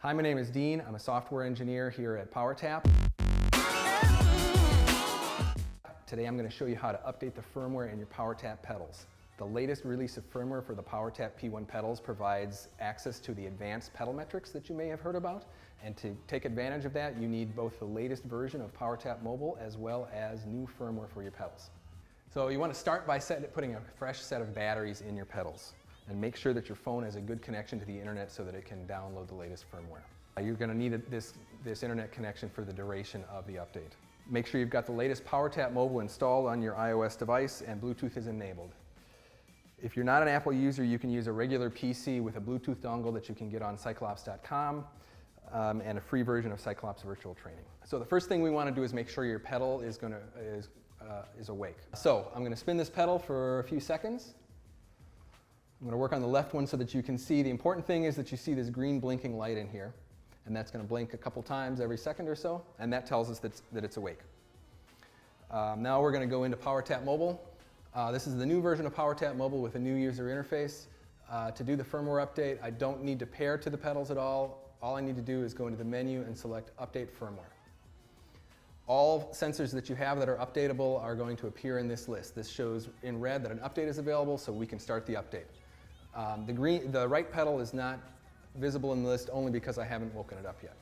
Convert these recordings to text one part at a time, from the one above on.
Hi, my name is Dean. I'm a software engineer here at PowerTap. Today I'm going to show you how to update the firmware in your PowerTap pedals. The latest release of firmware for the PowerTap P1 pedals provides access to the advanced pedal metrics that you may have heard about. And to take advantage of that, you need both the latest version of PowerTap Mobile as well as new firmware for your pedals. So you want to start by putting a fresh set of batteries in your pedals. And make sure that your phone has a good connection to the internet so that it can download the latest firmware. You're going to need this internet connection for the duration of the update. Make sure you've got the latest PowerTap Mobile installed on your iOS device and Bluetooth is enabled. If you're not an Apple user, you can use a regular PC with a Bluetooth dongle that you can get on Cyclops.com and a free version of Cyclops Virtual Training. So the first thing we want to do is make sure your pedal is awake. So I'm going to spin this pedal for a few seconds. I'm going to work on the left one so that you can see. The important thing is that you see this green blinking light in here, and that's going to blink a couple times every second or so, and that tells us that it's awake. Now we're going to go into PowerTap Mobile. This is the new version of PowerTap Mobile with a new user interface. To do the firmware update, I don't need to pair to the pedals at all. All I need to do is go into the menu and select Update Firmware. All sensors that you have that are updatable are going to appear in this list. This shows in red that an update is available, so we can start the update. The right pedal is not visible in the list only because I haven't woken it up yet.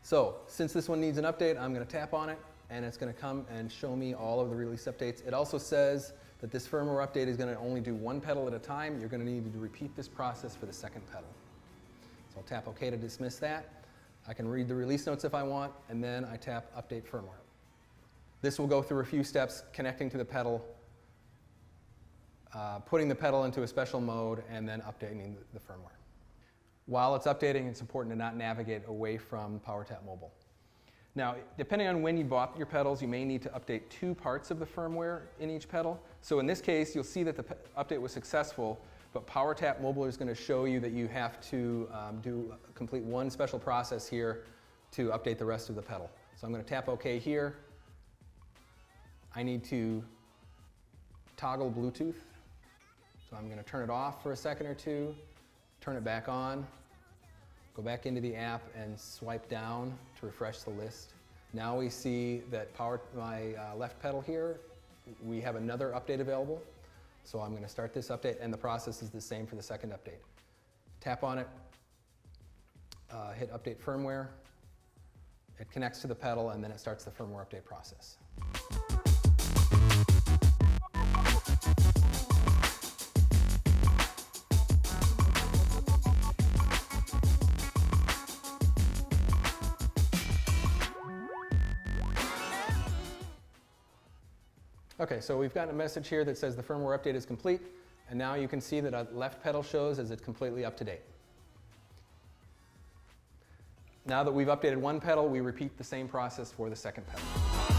So, since this one needs an update, I'm going to tap on it, and it's going to come and show me all of the release updates. It also says that this firmware update is going to only do one pedal at a time. You're going to need to repeat this process for the second pedal. So I'll tap OK to dismiss that. I can read the release notes if I want, and then I tap Update Firmware. This will go through a few steps, connecting to the pedal, putting the pedal into a special mode, and then updating the firmware. While it's updating, it's important to not navigate away from PowerTap Mobile. Now, depending on when you bought your pedals, you may need to update two parts of the firmware in each pedal. So in this case, you'll see that the update was successful, but PowerTap Mobile is going to show you that you have to complete one special process here to update the rest of the pedal. So I'm going to tap OK here. I need to toggle Bluetooth. So I'm going to turn it off for a second or two, turn it back on, go back into the app and swipe down to refresh the list. Now we see that my left pedal here, we have another update available. So I'm going to start this update, and the process is the same for the second update. Tap on it, hit Update Firmware, it connects to the pedal, and then it starts the firmware update process. Okay, so we've gotten a message here that says the firmware update is complete, and now you can see that a left pedal shows as it's completely up to date. Now that we've updated one pedal, we repeat the same process for the second pedal.